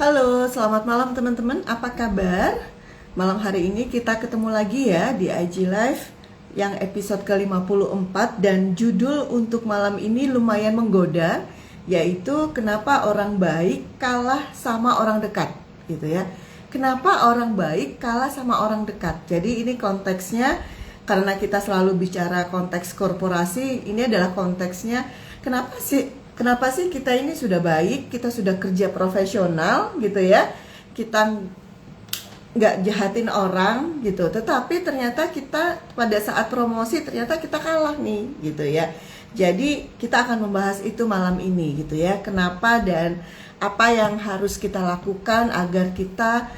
Halo, selamat malam teman-teman. Apa kabar? Malam hari ini kita ketemu lagi ya di IG Live yang episode ke-54 dan judul untuk malam ini lumayan menggoda, yaitu kenapa orang baik kalah sama orang dekat, gitu ya. Kenapa orang baik kalah sama orang dekat? Jadi ini konteksnya karena kita selalu bicara konteks korporasi, ini adalah konteksnya Kenapa sih kita ini sudah baik, kita sudah kerja profesional gitu ya, kita nggak jahatin orang gitu, tetapi ternyata kita pada saat promosi ternyata kita kalah nih gitu ya. Jadi kita akan membahas itu malam ini gitu ya, kenapa dan apa yang harus kita lakukan agar kita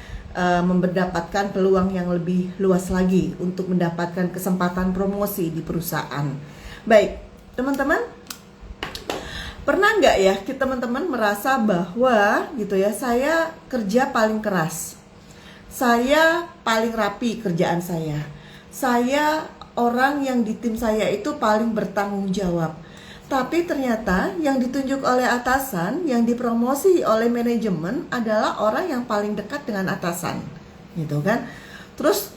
mendapatkan peluang yang lebih luas lagi untuk mendapatkan kesempatan promosi di perusahaan. Baik, teman-teman. Pernah nggak ya kita teman-teman merasa bahwa gitu ya, saya kerja paling keras, saya paling rapi kerjaan saya orang yang di tim saya itu paling bertanggung jawab, tapi ternyata yang ditunjuk oleh atasan, yang dipromosi oleh manajemen adalah orang yang paling dekat dengan atasan, gitu kan? Terus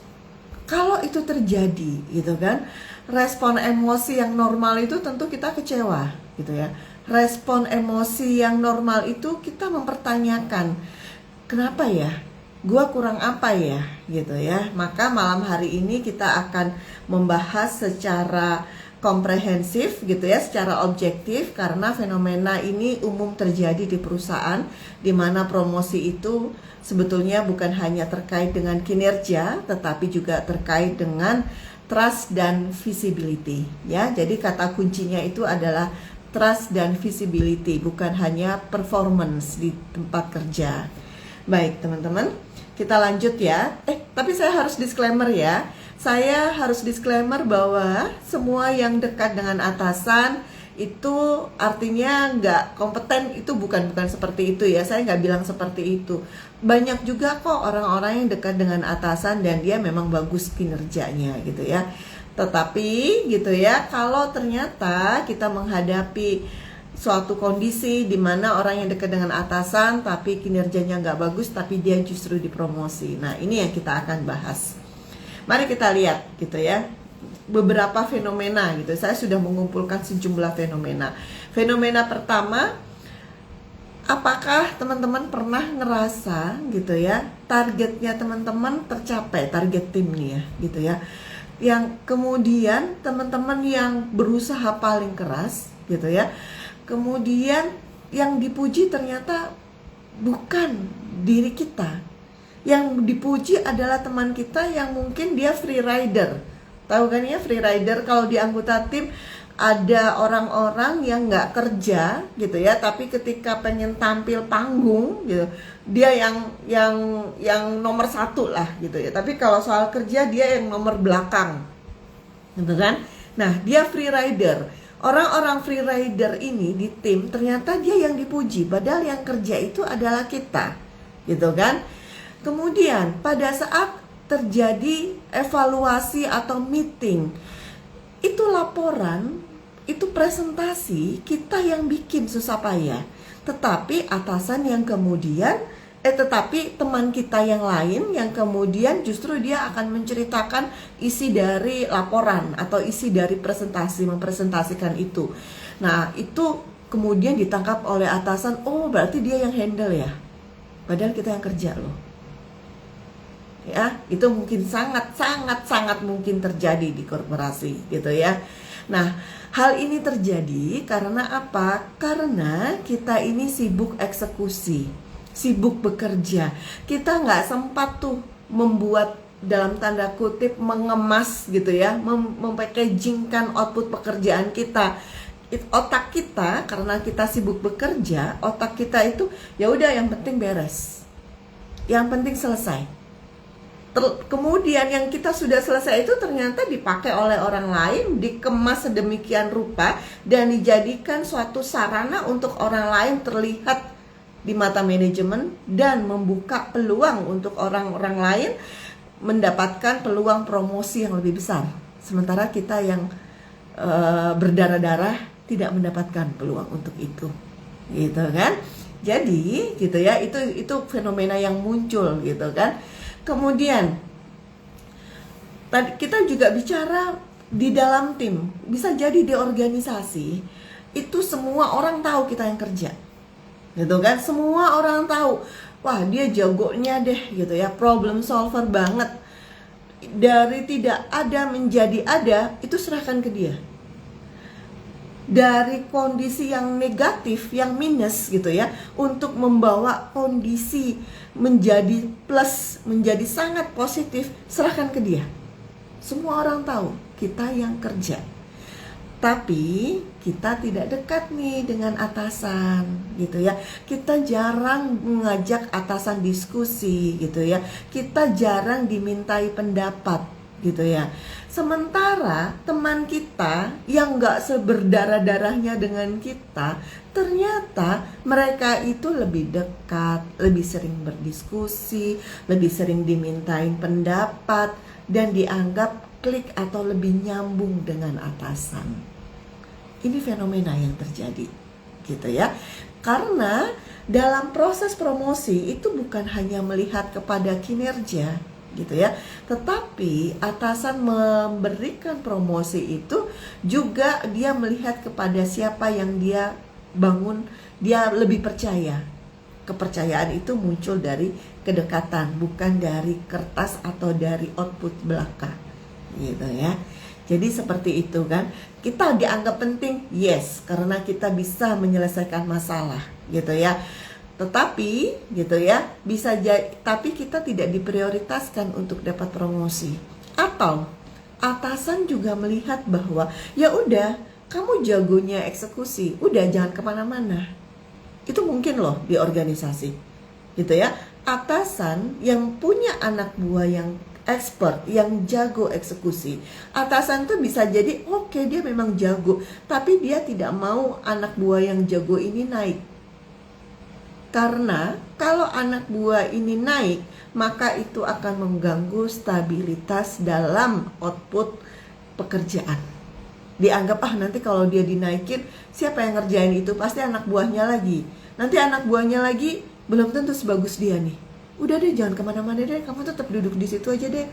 kalau itu terjadi, gitu kan, respon emosi yang normal itu tentu kita kecewa, gitu ya. Respon emosi yang normal itu kita mempertanyakan, kenapa ya? Gua kurang apa ya? Gitu ya. Maka malam hari ini kita akan membahas secara komprehensif gitu ya, secara objektif, karena fenomena ini umum terjadi di perusahaan di mana promosi itu sebetulnya bukan hanya terkait dengan kinerja, tetapi juga terkait dengan trust dan visibility ya. Jadi kata kuncinya itu adalah trust dan visibility, bukan hanya performance di tempat kerja. Baik teman-teman, kita lanjut ya. Tapi saya harus disclaimer ya. Saya harus disclaimer bahwa semua yang dekat dengan atasan itu artinya nggak kompeten, itu bukan seperti itu ya. Saya nggak bilang seperti itu. Banyak juga kok orang-orang yang dekat dengan atasan dan dia memang bagus kinerjanya gitu ya. Tetapi gitu ya, kalau ternyata kita menghadapi suatu kondisi di mana orang yang dekat dengan atasan tapi kinerjanya nggak bagus, tapi dia justru dipromosi. Nah, ini yang kita akan bahas. Mari kita lihat gitu ya, beberapa fenomena gitu. Saya sudah mengumpulkan sejumlah fenomena. Fenomena pertama, apakah teman-teman pernah ngerasa gitu ya, targetnya teman-teman tercapai, target tim nih ya, gitu ya, yang kemudian teman-teman yang berusaha paling keras gitu ya, kemudian yang dipuji ternyata bukan diri kita, yang dipuji adalah teman kita yang mungkin dia free rider. Tahu kan ya, free rider? Kalau di anggota tim ada orang-orang yang nggak kerja gitu ya, tapi ketika pengen tampil panggung gitu, dia yang nomor satu lah gitu ya. Tapi kalau soal kerja dia yang nomor belakang, gitu kan? Nah, dia free rider. Orang-orang free rider ini di tim ternyata dia yang dipuji, padahal yang kerja itu adalah kita, gitu kan? Kemudian pada saat terjadi evaluasi atau meeting, itu laporan, itu presentasi kita yang bikin susah payah, tetapi atasan yang kemudian tetapi teman kita yang lain yang kemudian justru dia akan menceritakan isi dari laporan atau isi dari presentasi, mempresentasikan itu. Nah, itu kemudian ditangkap oleh atasan, oh berarti dia yang handle ya, padahal kita yang kerja loh. Ya, itu mungkin sangat mungkin terjadi di korporasi gitu ya. Nah, hal ini terjadi karena apa? Karena kita ini sibuk eksekusi, sibuk bekerja. Kita nggak sempat tuh membuat, dalam tanda kutip, mengemas gitu ya, mempackagingkan output pekerjaan kita. Otak kita, karena kita sibuk bekerja, otak kita itu ya udah yang penting beres, yang penting selesai. Kemudian yang kita sudah selesai itu ternyata dipakai oleh orang lain, dikemas sedemikian rupa dan dijadikan suatu sarana untuk orang lain terlihat di mata manajemen dan membuka peluang untuk orang-orang lain mendapatkan peluang promosi yang lebih besar. Sementara kita yang berdarah-darah tidak mendapatkan peluang untuk itu, gitu kan? Jadi gitu ya, itu fenomena yang muncul gitu kan. Kemudian tadi kita juga bicara di dalam tim, bisa jadi di organisasi itu semua orang tahu kita yang kerja, gitu kan. Semua orang tahu, wah dia jagonya deh gitu ya, problem solver banget. Dari tidak ada menjadi ada, itu serahkan ke dia. Dari kondisi yang negatif, yang minus gitu ya, untuk membawa kondisi menjadi plus, menjadi sangat positif, serahkan ke dia. Semua orang tahu kita yang kerja. Tapi kita tidak dekat nih dengan atasan gitu ya. Kita jarang mengajak atasan diskusi gitu ya. Kita jarang dimintai pendapat gitu ya. Sementara teman kita yang gak seberdarah-darahnya dengan kita, ternyata mereka itu lebih dekat, lebih sering berdiskusi, lebih sering dimintain pendapat, dan dianggap klik atau lebih nyambung dengan atasan. Ini fenomena yang terjadi gitu ya. Karena dalam proses promosi itu bukan hanya melihat kepada kinerja gitu ya, tetapi atasan memberikan promosi itu juga dia melihat kepada siapa yang dia bangun, dia lebih percaya. Kepercayaan itu muncul dari kedekatan, bukan dari kertas atau dari output belaka gitu ya. Jadi seperti itu kan. Kita dianggap penting, yes, karena kita bisa menyelesaikan masalah gitu ya. Tetapi gitu ya, bisa jadi tapi kita tidak diprioritaskan untuk dapat promosi. Atau atasan juga melihat bahwa ya udah, kamu jagonya eksekusi, udah jangan kemana-mana. Itu mungkin loh di organisasi gitu ya. Atasan yang punya anak buah yang expert, yang jago eksekusi, atasan tuh bisa jadi oke, dia memang jago, tapi dia tidak mau anak buah yang jago ini naik. Karena kalau anak buah ini naik, maka itu akan mengganggu stabilitas dalam output pekerjaan. Dianggap nanti kalau dia dinaikin, siapa yang ngerjain itu? Pasti anak buahnya lagi. Nanti anak buahnya lagi belum tentu sebagus dia nih. Udah deh, jangan kemana-mana deh, kamu tetap duduk di situ aja deh.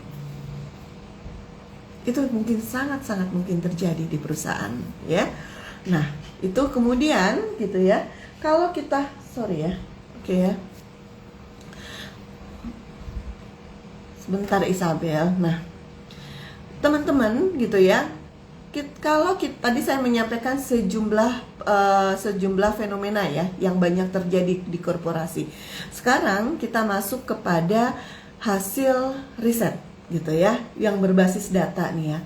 Itu mungkin sangat-sangat mungkin terjadi di perusahaan ya. Nah itu kemudian gitu ya, kalau kita oke ya, sebentar Isabel. Nah teman-teman gitu ya, kalau tadi saya menyampaikan sejumlah fenomena ya yang banyak terjadi di korporasi. Sekarang kita masuk kepada hasil riset gitu ya, yang berbasis data nih ya.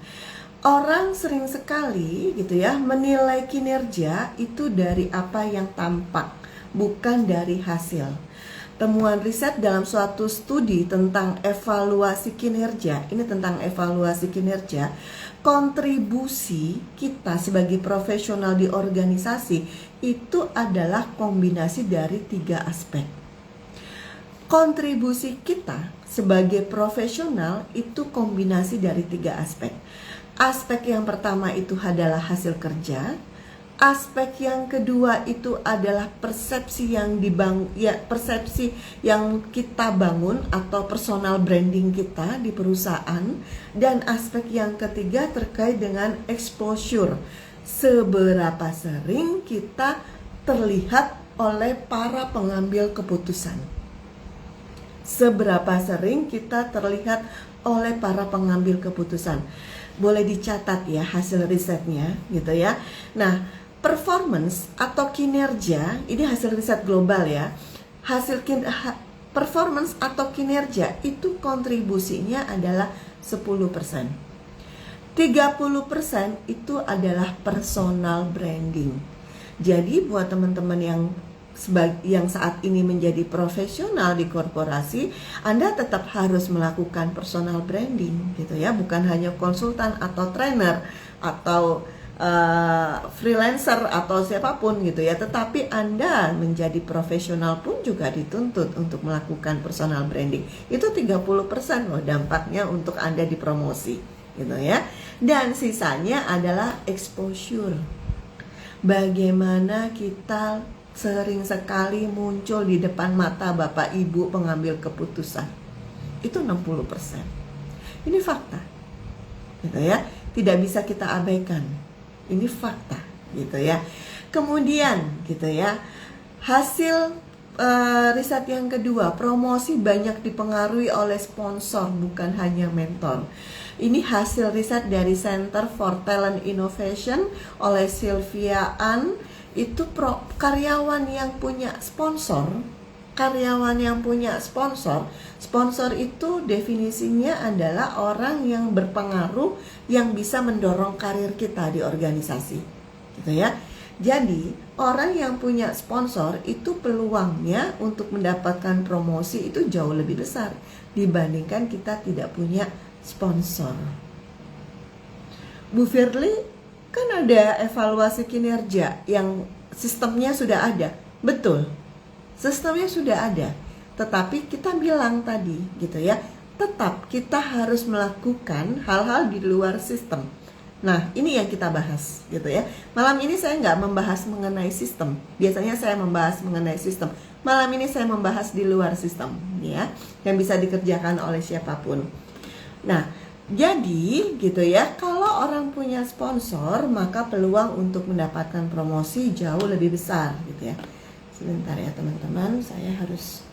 Orang sering sekali gitu ya menilai kinerja itu dari apa yang tampak, bukan dari hasil. Temuan riset dalam suatu studi tentang evaluasi kinerja, ini tentang evaluasi kinerja, kontribusi kita sebagai profesional di organisasi itu adalah kombinasi dari 3 aspek. Kontribusi kita sebagai profesional itu kombinasi dari 3 aspek. Aspek yang pertama itu adalah hasil kerja. Aspek yang kedua itu adalah persepsi yang persepsi yang kita bangun atau personal branding kita di perusahaan. Dan aspek yang ketiga terkait dengan exposure. Seberapa sering kita terlihat oleh para pengambil keputusan. Seberapa sering kita terlihat oleh para pengambil keputusan. Boleh dicatat ya hasil risetnya gitu ya. Nah, performance atau kinerja, ini hasil riset global ya. Performance atau kinerja itu kontribusinya adalah 10%. 30% itu adalah personal branding. Jadi buat teman-teman yang saat ini menjadi profesional di korporasi, Anda tetap harus melakukan personal branding gitu ya, bukan hanya konsultan atau trainer atau freelancer atau siapapun gitu ya, tetapi Anda menjadi profesional pun juga dituntut untuk melakukan personal branding. Itu 30% loh dampaknya untuk Anda dipromosi gitu ya. Dan sisanya adalah exposure. Bagaimana kita sering sekali muncul di depan mata Bapak Ibu pengambil keputusan. Itu 60%. Ini fakta, gitu ya. Tidak bisa kita abaikan. Ini fakta, gitu ya. Kemudian, gitu ya, hasil riset yang kedua, promosi banyak dipengaruhi oleh sponsor, bukan hanya mentor. Ini hasil riset dari Center for Talent Innovation oleh Sylvia Ann. Itu karyawan yang punya sponsor. Sponsor itu definisinya adalah orang yang berpengaruh, yang bisa mendorong karir kita di organisasi, gitu ya. Jadi, orang yang punya sponsor itu peluangnya untuk mendapatkan promosi itu jauh lebih besar dibandingkan kita tidak punya sponsor. Bu Firly, kan ada evaluasi kinerja yang sistemnya sudah ada. Betul, sistemnya sudah ada. Tetapi kita bilang tadi, gitu ya, tetap kita harus melakukan hal-hal di luar sistem. Nah, ini yang kita bahas, gitu ya. Malam ini saya nggak membahas mengenai sistem. Biasanya saya membahas mengenai sistem. Malam ini saya membahas di luar sistem, ya, yang bisa dikerjakan oleh siapapun. Nah, jadi, gitu ya, kalau orang punya sponsor, maka peluang untuk mendapatkan promosi jauh lebih besar, gitu ya. Sebentar ya teman-teman, saya harus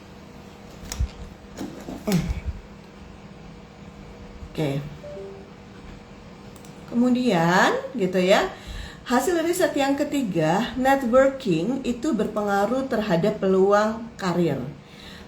Oke. Kemudian, gitu ya, hasil riset yang ketiga, networking itu berpengaruh terhadap peluang karir.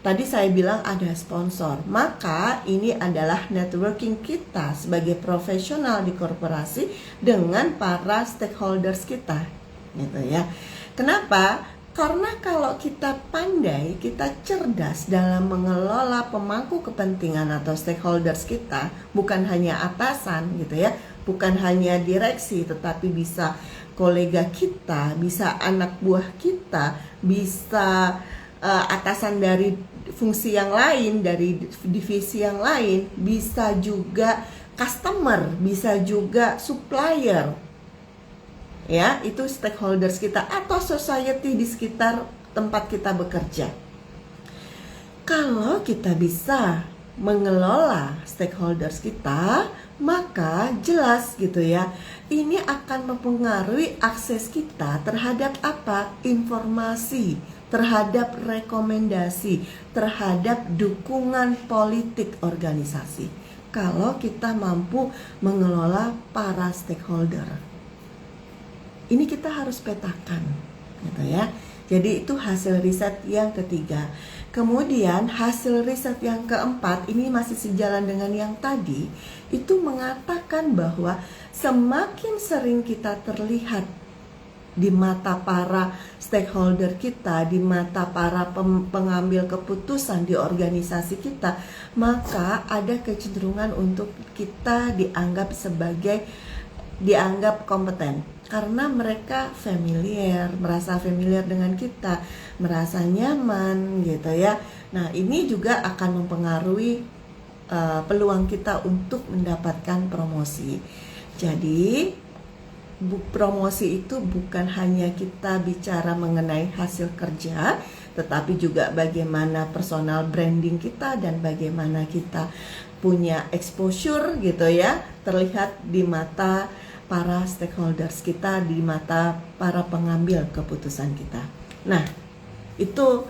Tadi saya bilang ada sponsor, maka ini adalah networking kita sebagai profesional di korporasi dengan para stakeholders kita, gitu ya. Kenapa? Karena kalau kita pandai, kita cerdas dalam mengelola pemangku kepentingan atau stakeholders kita, bukan hanya atasan, gitu ya, bukan hanya direksi, tetapi bisa kolega kita, bisa anak buah kita, bisa atasan dari fungsi yang lain, dari divisi yang lain, bisa juga customer, bisa juga supplier. Ya, itu stakeholders kita atau society di sekitar tempat kita bekerja. Kalau kita bisa mengelola stakeholders kita, maka jelas, gitu ya, ini akan mempengaruhi akses kita terhadap apa? Informasi, terhadap rekomendasi, terhadap dukungan politik organisasi. Kalau kita mampu mengelola para stakeholder. Ini kita harus petakan, gitu ya. Jadi itu hasil riset yang ketiga. Kemudian hasil riset yang keempat, ini masih sejalan dengan yang tadi, itu mengatakan bahwa semakin sering kita terlihat di mata para stakeholder kita, di mata para pengambil keputusan di organisasi kita, maka ada kecenderungan untuk kita dianggap kompeten. Karena mereka merasa familiar dengan kita, merasa nyaman, gitu ya. Nah, ini juga akan mempengaruhi peluang kita untuk mendapatkan promosi. Jadi, promosi itu bukan hanya kita bicara mengenai hasil kerja, tetapi juga bagaimana personal branding kita dan bagaimana kita punya exposure, gitu ya, terlihat di mata para stakeholders kita, di mata para pengambil keputusan kita. Nah, itu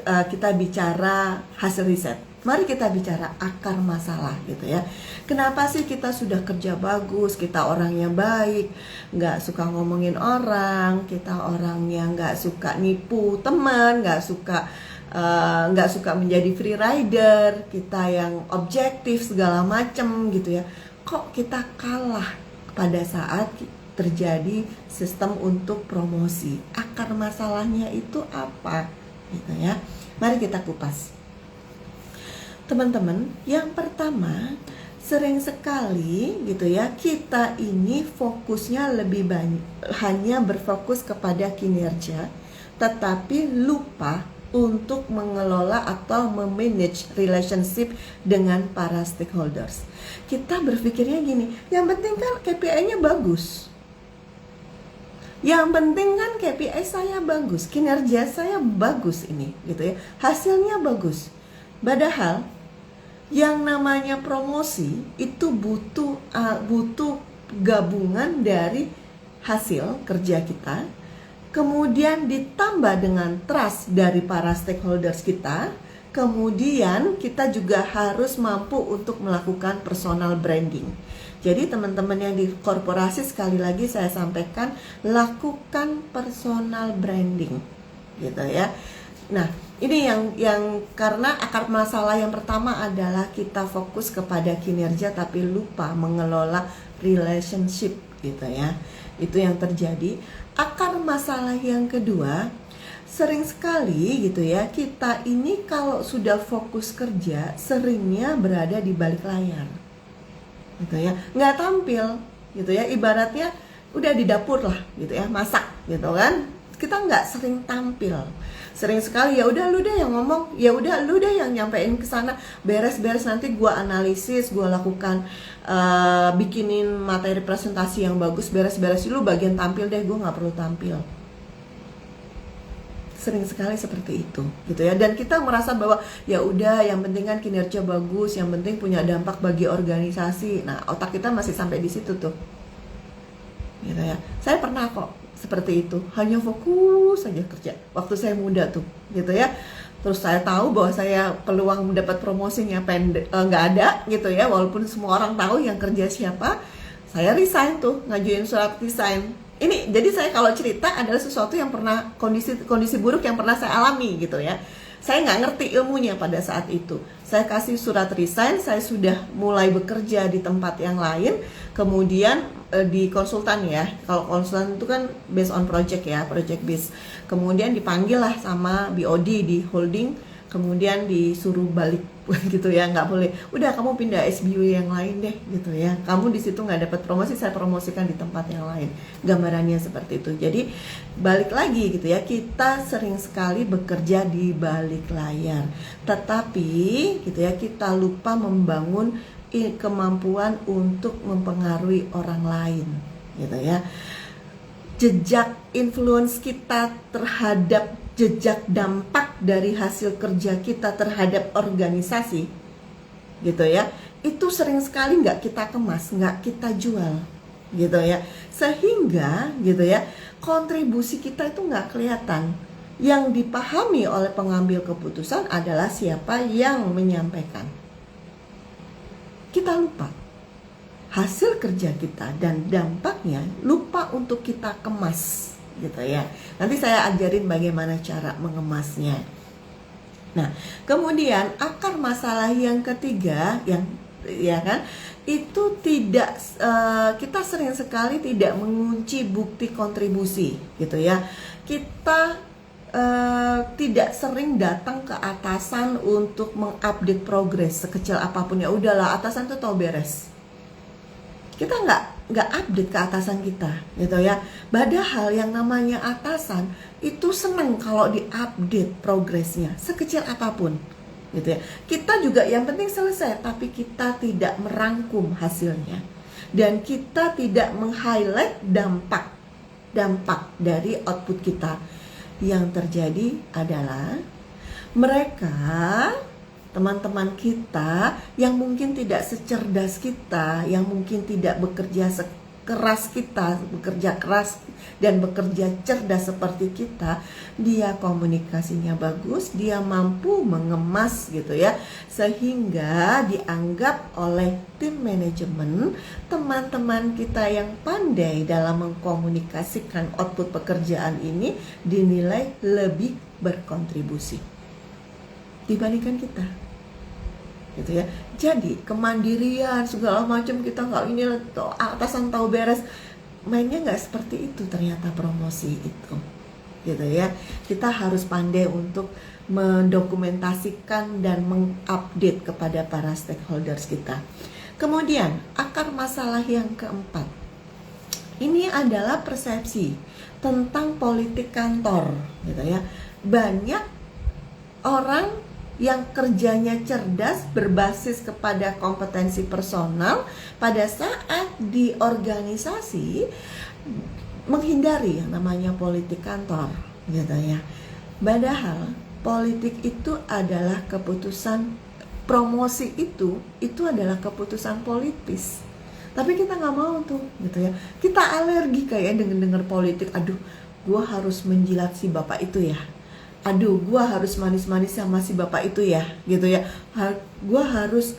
kita bicara hasil riset. Mari kita bicara akar masalah, gitu ya. Kenapa sih kita sudah kerja bagus, kita orangnya baik, nggak suka ngomongin orang, kita orangnya nggak suka nipu teman, nggak suka menjadi free rider, kita yang objektif segala macem, gitu ya. Kok kita kalah pada saat terjadi sistem untuk promosi? Akar masalahnya itu apa, gitu ya. Mari kita kupas. Teman-teman, yang pertama, sering sekali, gitu ya, kita ini fokusnya lebih banyak hanya berfokus kepada kinerja, tetapi lupa untuk mengelola atau memanage relationship dengan para stakeholders. Kita berpikirnya gini, yang penting kan KPI-nya bagus. Yang penting kan KPI saya bagus, kinerja saya bagus ini, gitu ya. Hasilnya bagus. Padahal yang namanya promosi itu butuh gabungan dari hasil kerja kita, kemudian ditambah dengan trust dari para stakeholders kita, kemudian kita juga harus mampu untuk melakukan personal branding. Jadi teman-teman yang di korporasi, sekali lagi saya sampaikan, lakukan personal branding, gitu ya. Nah, ini yang karena akar masalah yang pertama adalah kita fokus kepada kinerja tapi lupa mengelola relationship, gitu ya. Itu yang terjadi. Akar masalah yang kedua, sering sekali gitu ya, kita ini kalau sudah fokus kerja seringnya berada di balik layar, gitu ya, nggak tampil, gitu ya. Ibaratnya udah di dapur lah, gitu ya, masak, gitu kan. Kita nggak sering tampil. Sering sekali ya udah lu deh yang ngomong, ya udah lu deh yang nyampein ke sana, beres-beres nanti gua analisis, gua lakukan bikinin materi presentasi yang bagus, beres-beres lu bagian tampil deh, gua nggak perlu tampil. Sering sekali seperti itu, gitu ya. Dan kita merasa bahwa ya udah, yang penting kan kinerja bagus, yang penting punya dampak bagi organisasi. Nah, otak kita masih sampai di situ tuh, gitu ya. Saya pernah kok seperti itu, hanya fokus saja kerja waktu saya muda tuh, gitu ya. Terus saya tahu bahwa saya peluang mendapat promosinya nggak ada, gitu ya. Walaupun semua orang tahu yang kerja siapa, saya resign tuh, ngajuin surat resign. Ini jadi saya kalau cerita adalah sesuatu yang pernah, kondisi buruk yang pernah saya alami, gitu ya. Saya nggak ngerti ilmunya pada saat itu. Saya kasih surat resign, saya sudah mulai bekerja di tempat yang lain. Kemudian di konsultan ya, kalau konsultan itu kan based on project ya, project based. Kemudian dipanggil lah sama BOD di holding, kemudian disuruh balik gitu ya, nggak boleh. Udah kamu pindah SBU yang lain deh, gitu ya. Kamu di situ nggak dapat promosi, saya promosikan di tempat yang lain. Gambarannya seperti itu. Jadi balik lagi gitu ya, kita sering sekali bekerja di balik layar, tetapi gitu ya, kita lupa membangun kemampuan untuk mempengaruhi orang lain, gitu ya. Jejak influence kita terhadap, jejak dampak dari hasil kerja kita terhadap organisasi, gitu ya, itu sering sekali nggak kita kemas, nggak kita jual, gitu ya. Sehingga gitu ya, kontribusi kita itu nggak kelihatan. Yang dipahami oleh pengambil keputusan adalah siapa yang menyampaikan. Kita lupa hasil kerja kita dan dampaknya, lupa untuk kita kemas, gitu ya. Nanti saya ajarin bagaimana cara mengemasnya. Nah, kemudian akar masalah yang ketiga, yang ya kan, itu tidak, kita sering sekali tidak mengunci bukti kontribusi, gitu ya. Kita tidak sering datang ke atasan untuk mengupdate progres sekecil apapun. Ya udahlah, atasan tuh tahu beres. Kita nggak update ke atasan kita, gitu ya. Padahal yang namanya atasan itu seneng kalau diupdate progresnya sekecil apapun, gitu ya. Kita juga yang penting selesai, tapi kita tidak merangkum hasilnya dan kita tidak meng-highlight dampak dari output kita. Yang terjadi adalah mereka, teman-teman kita yang mungkin tidak secerdas kita, yang mungkin tidak bekerja sekeras kita, bekerja keras dan bekerja cerdas seperti kita, dia komunikasinya bagus, dia mampu mengemas, gitu ya, sehingga dianggap oleh tim manajemen, teman-teman kita yang pandai dalam mengkomunikasikan output pekerjaan ini dinilai lebih berkontribusi dibandingkan kita, gitu ya. Jadi kemandirian segala macam kita nggak, ini atasan tahu beres, mainnya nggak seperti itu ternyata promosi itu, gitu ya. Kita harus pandai untuk mendokumentasikan dan mengupdate kepada para stakeholders kita. Kemudian akar masalah yang keempat, ini adalah persepsi tentang politik kantor, gitu ya. Banyak orang yang kerjanya cerdas berbasis kepada kompetensi personal, pada saat di organisasi menghindari yang namanya politik kantor gitu ya. Padahal politik itu adalah keputusan, promosi itu adalah keputusan politis. Tapi kita nggak mau tuh gitu ya. Kita alergi kayak dengar politik. Aduh, gua harus menjilat si bapak itu ya. Aduh, gua harus manis-manis sama si bapak itu ya, gitu ya. Gua harus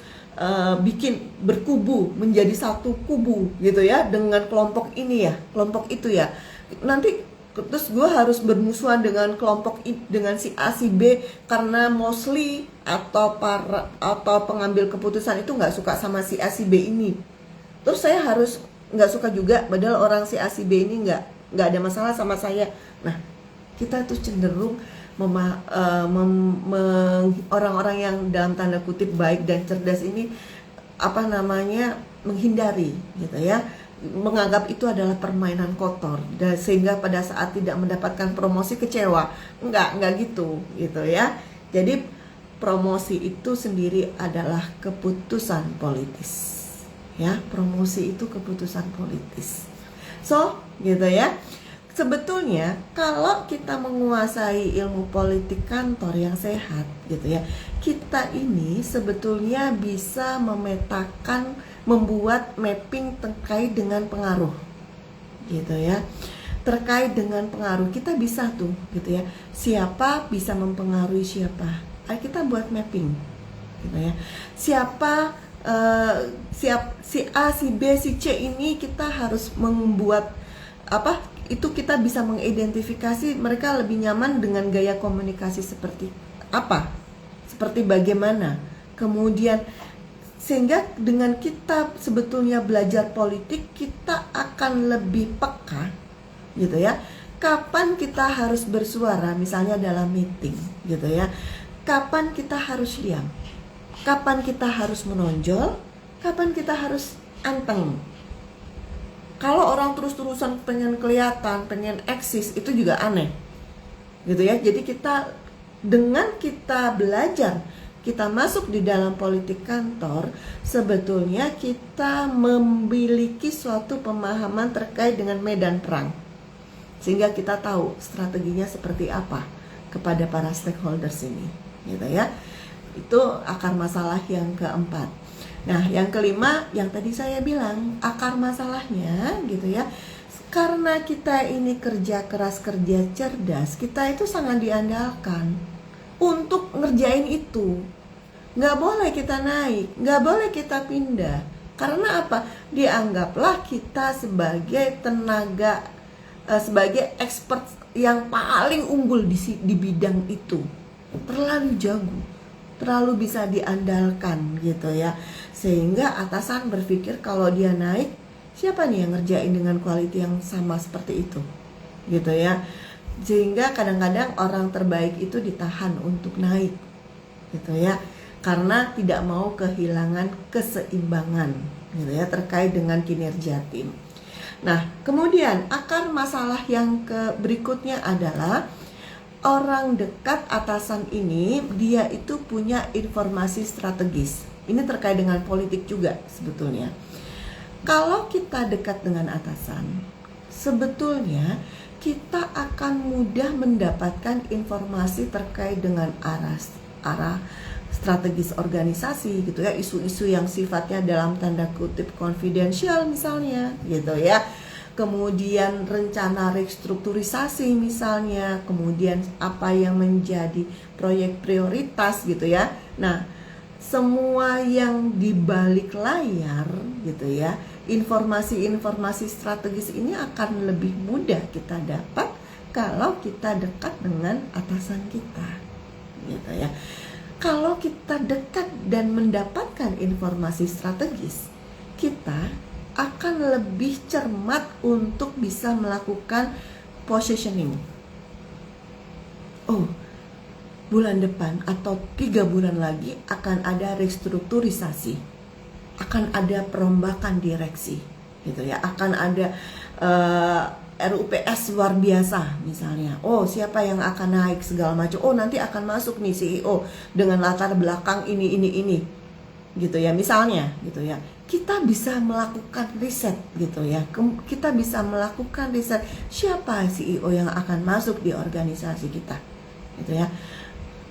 bikin berkubu menjadi satu kubu gitu ya dengan kelompok ini ya, kelompok itu ya. Nanti terus gue harus bermusuhan dengan kelompok dengan si A si B karena mostly atau pengambil keputusan itu nggak suka sama si A si B ini. Terus saya harus nggak suka juga, padahal orang si A si B ini nggak ada masalah sama saya. Nah, kita tuh cenderung orang-orang yang dalam tanda kutip baik dan cerdas ini menghindari gitu ya, menganggap itu adalah permainan kotor dan sehingga pada saat tidak mendapatkan promosi kecewa. Enggak gitu ya. Jadi promosi itu sendiri adalah keputusan politis ya, promosi itu keputusan politis. So gitu ya. Sebetulnya kalau kita menguasai ilmu politik kantor yang sehat gitu ya, kita ini sebetulnya bisa memetakan, membuat mapping terkait dengan pengaruh gitu ya. Terkait dengan pengaruh kita bisa tuh gitu ya, siapa bisa mempengaruhi siapa. Kita buat mapping gitu ya. Siapa si A, si B, si C ini kita harus membuat itu kita bisa mengidentifikasi mereka lebih nyaman dengan gaya komunikasi seperti apa, seperti bagaimana. Kemudian sehingga dengan kita sebetulnya belajar politik, kita akan lebih peka gitu ya, kapan kita harus bersuara misalnya dalam meeting gitu ya, kapan kita harus diam, kapan kita harus menonjol, kapan kita harus anteng. Kalau orang terus-terusan pengen kelihatan, pengen eksis, itu juga aneh gitu ya. Jadi dengan kita belajar, kita masuk di dalam politik kantor, sebetulnya kita memiliki suatu pemahaman terkait dengan medan perang, sehingga kita tahu strateginya seperti apa kepada para stakeholders ini gitu ya. Itu akar masalah yang keempat. Nah, yang kelima, yang tadi saya bilang, akar masalahnya gitu ya, karena kita ini kerja keras, kerja cerdas, kita itu sangat diandalkan untuk ngerjain itu. Nggak boleh kita naik, nggak boleh kita pindah. Karena apa? Dianggaplah kita sebagai tenaga, sebagai expert yang paling unggul di bidang itu. Terlalu jago, terlalu bisa diandalkan gitu ya. Sehingga atasan berpikir kalau dia naik, siapa nih yang ngerjain dengan quality yang sama seperti itu gitu ya. Sehingga kadang-kadang orang terbaik itu ditahan untuk naik gitu ya, karena tidak mau kehilangan keseimbangan gitu ya terkait dengan kinerja tim. Nah, kemudian akar masalah yang berikutnya adalah orang dekat atasan ini, dia itu punya informasi strategis. Ini terkait dengan politik juga sebetulnya. Kalau kita dekat dengan atasan, sebetulnya kita akan mudah mendapatkan informasi terkait dengan arah strategis organisasi gitu ya, isu-isu yang sifatnya dalam tanda kutip konfidensial misalnya gitu ya. Kemudian rencana restrukturisasi misalnya, kemudian apa yang menjadi proyek prioritas gitu ya. Nah, semua yang di balik layar gitu ya, informasi-informasi strategis ini akan lebih mudah kita dapat kalau kita dekat dengan atasan kita gitu ya. Kalau kita dekat dan mendapatkan informasi strategis, kita akan lebih cermat untuk bisa melakukan positioning. Oh, bulan depan atau 3 bulan lagi akan ada restrukturisasi, akan ada perombakan direksi gitu ya, akan ada RUPS luar biasa misalnya. Oh, siapa yang akan naik segala macam. Oh, nanti akan masuk nih CEO dengan latar belakang ini gitu ya misalnya gitu ya. kita bisa melakukan riset gitu ya. Kita bisa melakukan riset siapa CEO yang akan masuk di organisasi kita gitu ya.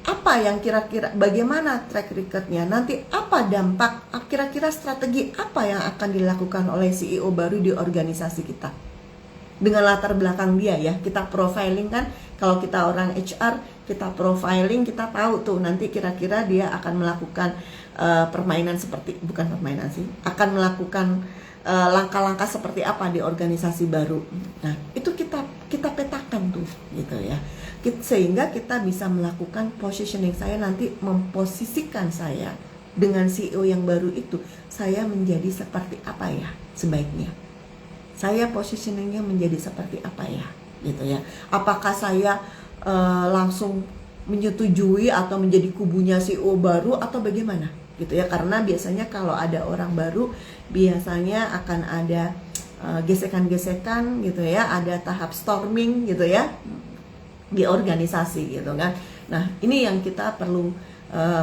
Apa yang kira-kira, bagaimana track recordnya, nanti apa dampak, kira-kira strategi apa yang akan dilakukan oleh CEO baru di organisasi kita dengan latar belakang dia ya. Kita profiling kan, kalau kita orang HR, kita profiling, kita tahu tuh nanti kira-kira dia akan melakukan permainan seperti, bukan permainan sih, akan melakukan langkah-langkah seperti apa di organisasi baru. Nah itu kita petakan tuh gitu ya, sehingga kita bisa melakukan positioning. Saya nanti memposisikan saya dengan CEO yang baru itu, saya menjadi seperti apa ya sebaiknya, saya positioningnya menjadi seperti apa ya gitu ya. Apakah saya langsung menyetujui atau menjadi kubunya CEO baru atau bagaimana gitu ya. Karena biasanya kalau ada orang baru biasanya akan ada gesekan-gesekan gitu ya, ada tahap storming gitu ya di organisasi gitu kan. Nah ini yang kita perlu,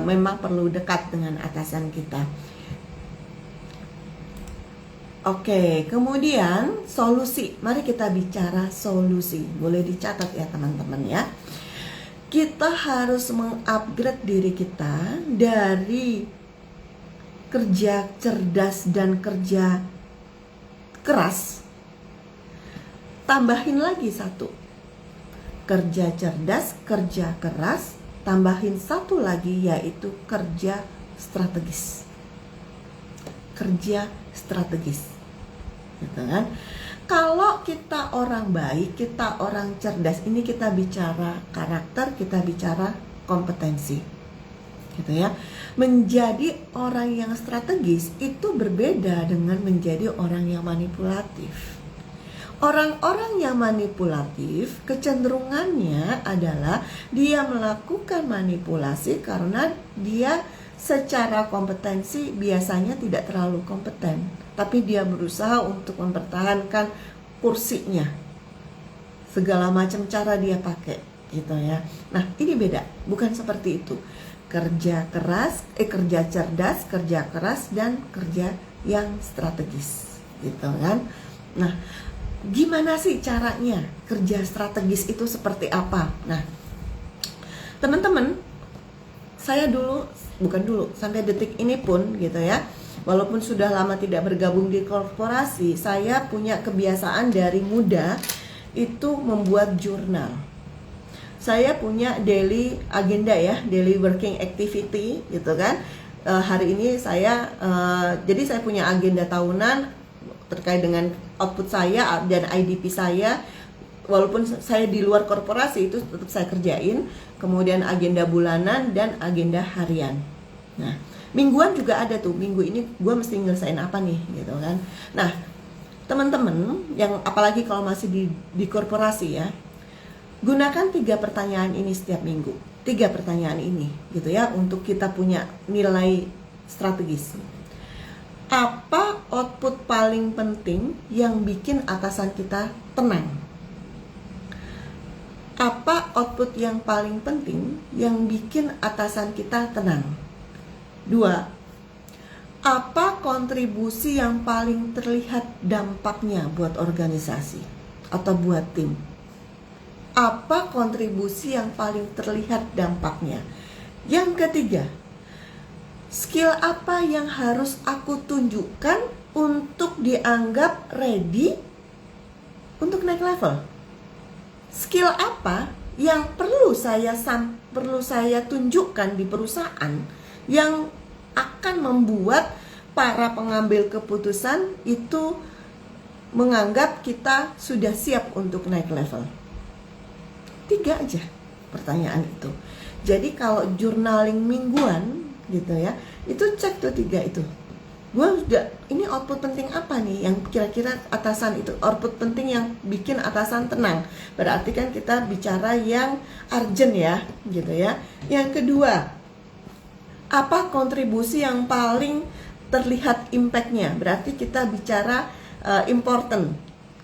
memang perlu dekat dengan atasan kita. Oke, kemudian solusi. Mari kita bicara solusi. Boleh dicatat ya teman-teman ya. Kita harus mengupgrade diri kita dari kerja cerdas dan kerja keras. Tambahin lagi satu. Kerja cerdas, kerja keras, tambahin satu lagi yaitu kerja strategis. Kerja strategis. Gitu kan? Kalau kita orang baik, kita orang cerdas, ini kita bicara karakter, kita bicara kompetensi. Gitu ya. Menjadi orang yang strategis itu berbeda dengan menjadi orang yang manipulatif. Orang-orang yang manipulatif kecenderungannya adalah dia melakukan manipulasi karena dia secara kompetensi biasanya tidak terlalu kompeten, tapi dia berusaha untuk mempertahankan kursinya. Segala macam cara dia pakai gitu ya. Nah, ini beda, bukan seperti itu. Kerja keras, kerja cerdas, kerja keras, dan kerja yang strategis gitu kan. Nah, gimana sih caranya kerja strategis itu seperti apa? Nah, teman-teman, saya sampai detik ini pun gitu ya, walaupun sudah lama tidak bergabung di korporasi, saya punya kebiasaan dari muda itu membuat jurnal. Saya punya daily agenda ya, daily working activity gitu kan. Hari ini saya, jadi saya punya agenda tahunan terkait dengan output saya dan IDP saya. Walaupun saya di luar korporasi itu tetap saya kerjain. Kemudian agenda bulanan dan agenda harian. Nah, mingguan juga ada tuh. Minggu ini gue mesti nyelesain apa nih gitu kan. Nah, teman-teman yang apalagi kalau masih di korporasi ya, gunakan 3 pertanyaan ini setiap minggu. 3 pertanyaan ini gitu ya, untuk kita punya nilai strategis. Apa output paling penting yang bikin atasan kita tenang? Apa output yang paling penting yang bikin atasan kita tenang? 2. Apa kontribusi yang paling terlihat dampaknya buat organisasi atau buat tim? Apa kontribusi yang paling terlihat dampaknya? Yang ketiga, skill apa yang harus aku tunjukkan untuk dianggap ready untuk naik level? Skill apa yang perlu saya tunjukkan di perusahaan yang akan membuat para pengambil keputusan itu menganggap kita sudah siap untuk naik level? 3 aja pertanyaan itu. Jadi kalau journaling mingguan gitu ya, itu cek tuh 3 itu. Gue udah, ini output penting apa nih yang kira-kira atasan itu, output penting yang bikin atasan tenang. Berarti kan kita bicara yang urgent ya gitu ya. Yang kedua, apa kontribusi yang paling terlihat impact-nya? Berarti kita bicara important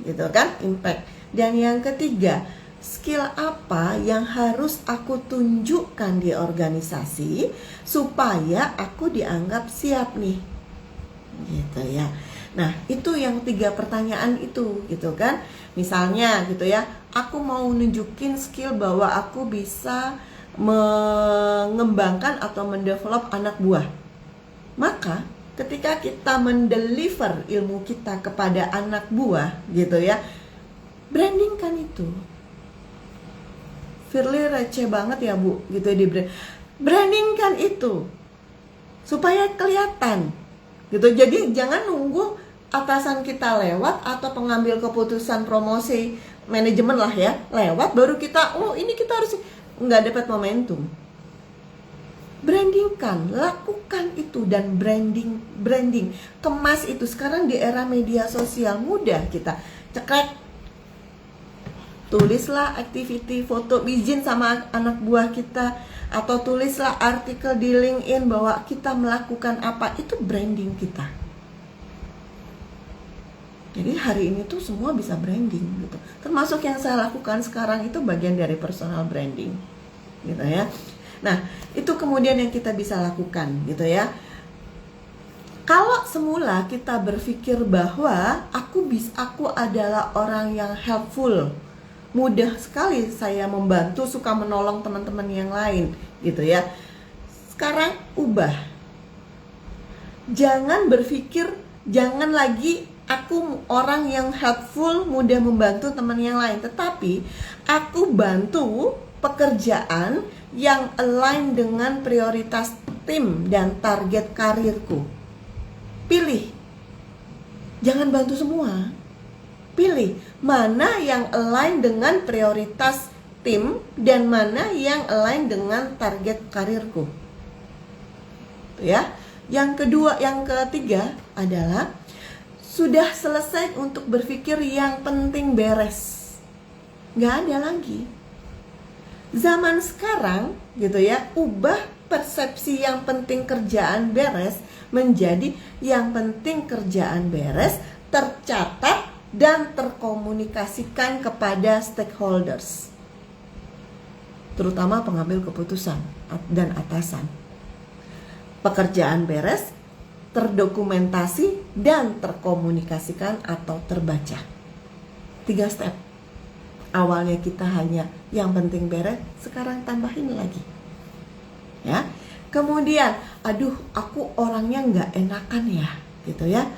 gitu kan, impact. Dan yang ketiga, skill apa yang harus aku tunjukkan di organisasi supaya aku dianggap siap nih gitu ya. Nah, itu yang 3 pertanyaan itu gitu kan. Misalnya gitu ya, aku mau nunjukin skill bahwa aku bisa mengembangkan atau mendevelop anak buah. Maka ketika kita mendeliver ilmu kita kepada anak buah gitu ya, brandingkan itu. Firly receh banget ya Bu gitu ya, di brandingkan itu supaya kelihatan gitu. Jadi jangan nunggu atasan kita lewat atau pengambil keputusan promosi manajemen lah ya lewat baru kita, oh ini kita harus, nggak dapat momentum. Brandingkan, lakukan itu, dan branding, kemas itu. Sekarang di era media sosial mudah kita cekrek, tulislah activity foto izin sama anak buah kita, atau tulislah artikel di LinkedIn bahwa kita melakukan apa, itu branding kita. Jadi hari ini tuh semua bisa branding gitu. Termasuk yang saya lakukan sekarang itu bagian dari personal branding gitu ya. Nah, itu kemudian yang kita bisa lakukan gitu ya. Kalau semula kita berpikir bahwa aku adalah orang yang helpful, mudah sekali saya membantu, suka menolong teman-teman yang lain gitu ya. Sekarang ubah. Jangan berpikir, jangan lagi aku orang yang helpful, mudah membantu teman yang lain, tetapi aku bantu pekerjaan yang align dengan prioritas tim dan target karirku. Pilih. Jangan bantu semua. Pilih mana yang align dengan prioritas tim dan mana yang align dengan target karirku. Ya. Yang ketiga adalah sudah selesai untuk berpikir yang penting beres. Nggak ada lagi. Zaman sekarang gitu ya, ubah persepsi yang penting kerjaan beres menjadi yang penting kerjaan beres, tercatat dan terkomunikasikan kepada stakeholders, terutama pengambil keputusan dan atasan. Pekerjaan beres, terdokumentasi dan terkomunikasikan atau terbaca. 3 step. Awalnya kita hanya yang penting beres, sekarang tambahin lagi. Ya. Kemudian, aduh aku orangnya nggak enakan ya, gitu ya.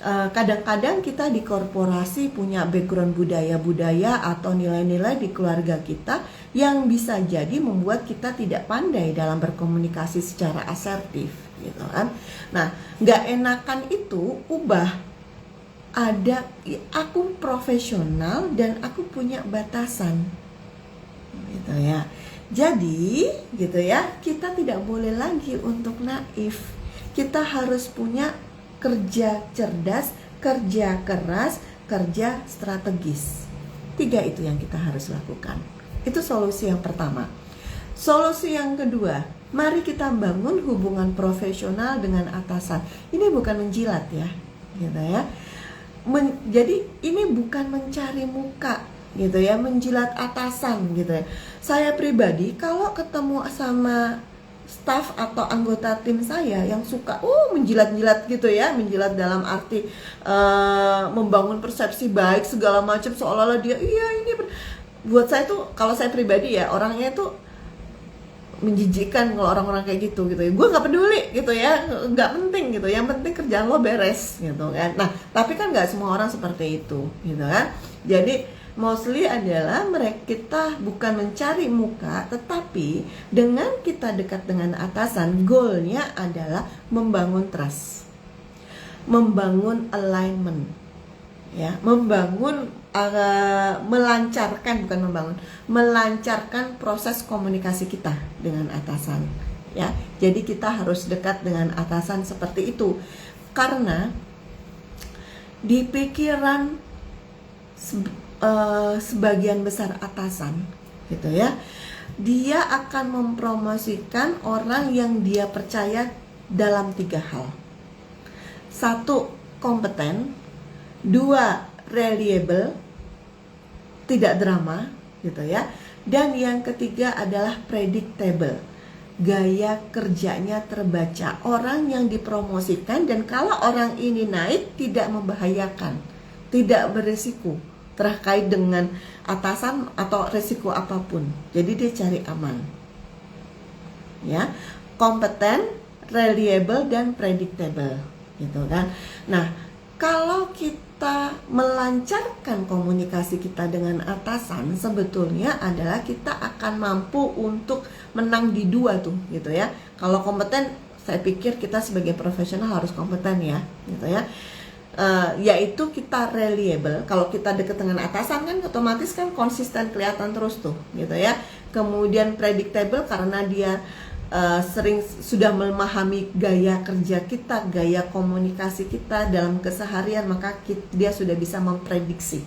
Kadang-kadang kita di korporasi punya background budaya-budaya atau nilai-nilai di keluarga kita yang bisa jadi membuat kita tidak pandai dalam berkomunikasi secara asertif, gitu kan. Nah, nggak enakan itu ubah. Aku profesional dan aku punya batasan, gitu ya. Jadi, gitu ya, kita tidak boleh lagi untuk naif. Kita harus punya kerja cerdas, kerja keras, kerja strategis. 3 itu yang kita harus lakukan. Itu solusi yang pertama. Solusi yang kedua, mari kita bangun hubungan profesional dengan atasan. Ini bukan menjilat ya, gitu ya. Jadi ini bukan mencari muka gitu ya, menjilat atasan gitu ya. Saya pribadi kalau ketemu sama staff atau anggota tim saya yang suka menjilat-jilat gitu ya, menjilat dalam arti membangun persepsi baik segala macam, seolah-olah dia ini buat saya tuh, kalau saya pribadi ya, orangnya tuh menjijikkan kalau orang-orang kayak gitu ya. Gue nggak peduli gitu ya, nggak penting gitu, yang penting kerjaan lo beres gitu kan. Nah, tapi kan nggak semua orang seperti itu gitu kan. Jadi mostly adalah kita bukan mencari muka, tetapi dengan kita dekat dengan atasan, goalnya adalah membangun trust, membangun alignment, ya, melancarkan proses komunikasi kita dengan atasan, ya. Jadi kita harus dekat dengan atasan seperti itu, karena di pikiran sebagian besar atasan gitu ya, dia akan mempromosikan orang yang dia percaya dalam 3 hal. 1, kompeten. 2, reliable, tidak drama gitu ya. Dan yang ketiga adalah predictable. gaya kerjanya terbaca, orang yang dipromosikan, dan kalau orang ini naik tidak membahayakan, tidak beresiko terkait dengan atasan atau resiko apapun. Jadi dia cari aman. Ya, kompeten, reliable, dan predictable, gitu kan. Nah, kalau kita melancarkan komunikasi kita dengan atasan, sebetulnya adalah kita akan mampu untuk menang di dua tuh, gitu ya. Kalau kompeten, saya pikir kita sebagai profesional harus kompeten ya, gitu ya. Yaitu kita reliable. Kalau kita dekat dengan atasan kan otomatis kan konsisten, kelihatan terus tuh, gitu ya. Kemudian predictable karena dia sering sudah memahami gaya kerja kita, gaya komunikasi kita dalam keseharian, maka dia sudah bisa memprediksi,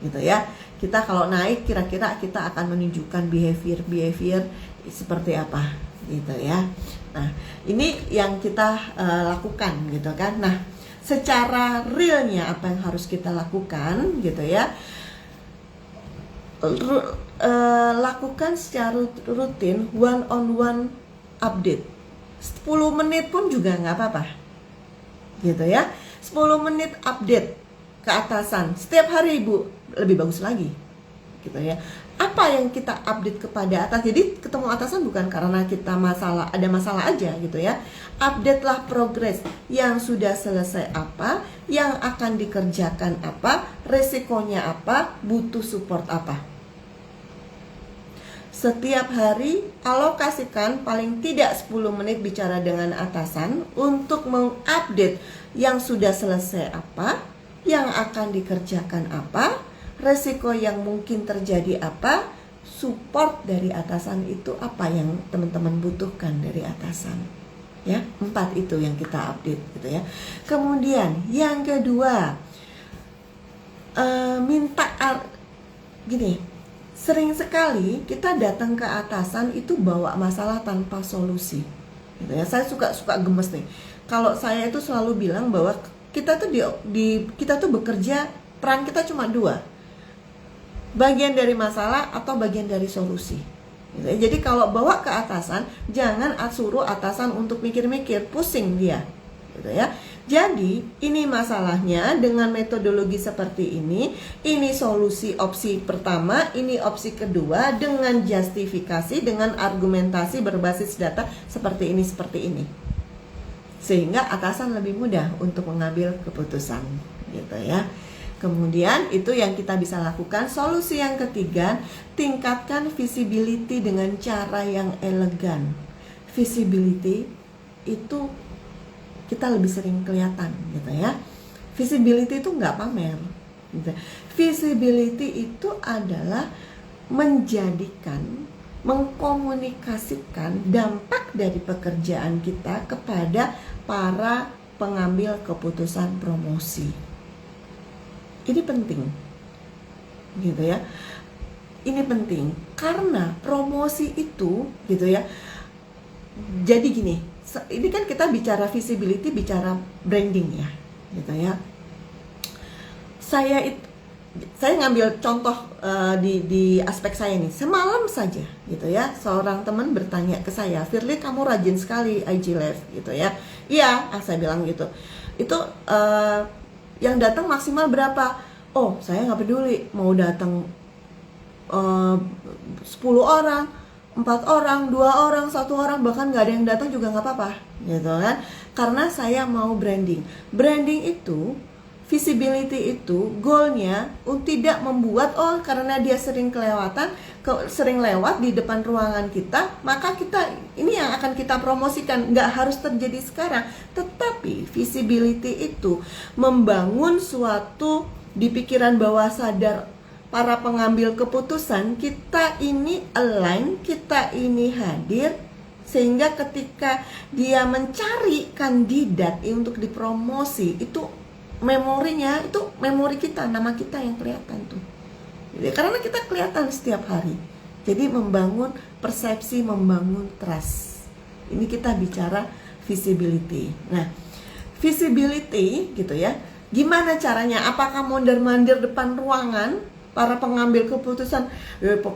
gitu ya. Kita kalau naik kira-kira kita akan menunjukkan behavior seperti apa, gitu ya. Nah, ini yang kita lakukan, gitu kan. Nah, secara realnya apa yang harus kita lakukan, gitu ya. Lakukan secara rutin one-on-one update. 10 menit pun juga nggak apa-apa, gitu ya. 10 menit update ke atasan setiap hari, Ibu, lebih bagus lagi, gitu ya. Apa yang kita update kepada atas, jadi ketemu atasan bukan karena kita ada masalah aja, gitu ya. Update lah progres yang sudah selesai, apa yang akan dikerjakan, apa resikonya, apa butuh support apa. Setiap hari alokasikan paling tidak 10 menit bicara dengan atasan untuk mengupdate yang sudah selesai apa, yang akan dikerjakan apa, resiko yang mungkin terjadi apa, support dari atasan itu apa yang teman-teman butuhkan dari atasan. Ya, 4 itu yang kita update, gitu ya. Kemudian yang kedua, gini. Sering sekali kita datang ke atasan itu bawa masalah tanpa solusi, gitu ya. Saya suka gemes nih. Kalau saya itu selalu bilang bahwa kita tuh kita tuh bekerja, peran kita cuma 2, bagian dari masalah atau bagian dari solusi, gitu ya. Jadi kalau bawa ke atasan, jangan suruh atasan untuk mikir-mikir, pusing dia, gitu ya. Jadi ini masalahnya dengan metodologi seperti ini solusi opsi pertama, ini opsi kedua, dengan justifikasi, dengan argumentasi berbasis data seperti ini. Sehingga atasan lebih mudah untuk mengambil keputusan, gitu ya. Kemudian itu yang kita bisa lakukan. Solusi yang ketiga, tingkatkan visibility dengan cara yang elegan. Visibility itu kita lebih sering kelihatan, gitu ya. Visibility itu nggak pamer, gitu. Visibility itu adalah mengkomunikasikan dampak dari pekerjaan kita kepada para pengambil keputusan promosi. Ini penting, gitu ya. Ini penting karena promosi itu, gitu ya. Jadi gini, ini kan kita bicara visibility, bicara branding ya, gitu ya. Saya ngambil contoh di aspek saya nih. Semalam saja, gitu ya, seorang teman bertanya ke saya, "Firly, kamu rajin sekali IG Live," gitu ya. "Iya," saya bilang gitu. "Itu yang datang maksimal berapa?" "Oh, saya nggak peduli mau datang 10 orang, 4 orang, 2 orang, 1 orang, bahkan nggak ada yang datang juga nggak apa-apa," gitu kan. Karena saya mau branding. Branding itu, visibility itu, goalnya tidak membuat karena dia sering lewat di depan ruangan kita, maka ini yang akan kita promosikan. Nggak harus terjadi sekarang, tetapi visibility itu membangun suatu di pikiran bawah sadar para pengambil keputusan, kita ini align, kita ini hadir, sehingga ketika dia mencari kandidat untuk dipromosi, itu memorinya, itu memori kita, nama kita yang kelihatan tuh. Jadi, karena kita kelihatan setiap hari. Jadi membangun persepsi, membangun trust. Ini kita bicara visibility. Nah, visibility, gitu ya. Gimana caranya? Apakah mondar-mandir depan ruangan? para pengambil keputusan.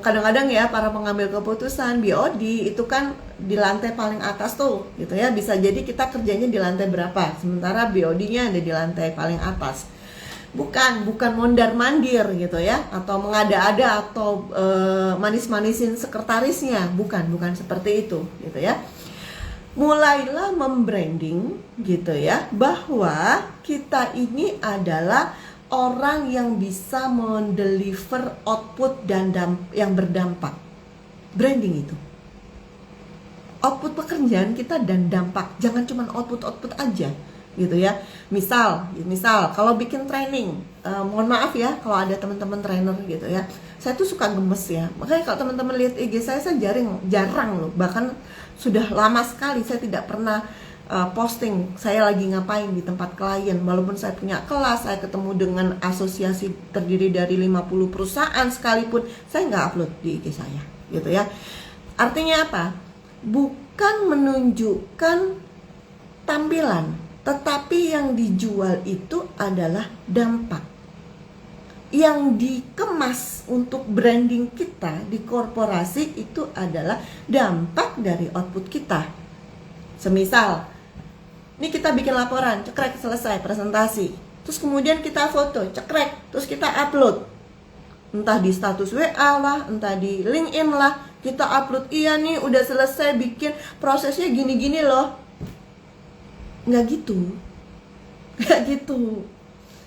Kadang-kadang ya para pengambil keputusan BOD itu kan di lantai paling atas tuh gitu ya. Bisa jadi kita kerjanya di lantai berapa, sementara BOD-nya ada di lantai paling atas. Bukan mondar-mandir gitu ya, atau mengada-ada atau manis-manisin sekretarisnya. Bukan seperti itu gitu ya. Mulailah membranding gitu ya, bahwa kita ini adalah orang yang bisa mendeliver output dan yang berdampak. Branding itu output pekerjaan kita dan dampak, jangan cuma output aja gitu ya. Misal kalau bikin training, mohon maaf ya kalau ada teman-teman trainer gitu ya, saya tuh suka gemes ya. Makanya kalau teman-teman lihat IG saya jarang loh, bahkan sudah lama sekali saya tidak pernah posting saya lagi ngapain di tempat klien. Walaupun saya punya kelas, saya ketemu dengan asosiasi terdiri dari 50 perusahaan sekalipun, saya nggak upload di IG saya gitu ya. Artinya apa? Bukan menunjukkan tampilan, tetapi yang dijual itu adalah dampak. Yang dikemas untuk branding kita di korporasi itu adalah dampak dari output kita. Semisal, ini kita bikin laporan, cekrek, selesai presentasi. Terus kemudian kita foto, cekrek, terus kita upload. Entah di status WA lah, entah di LinkedIn lah, kita upload, iya nih udah selesai bikin, prosesnya gini-gini loh. Nggak gitu.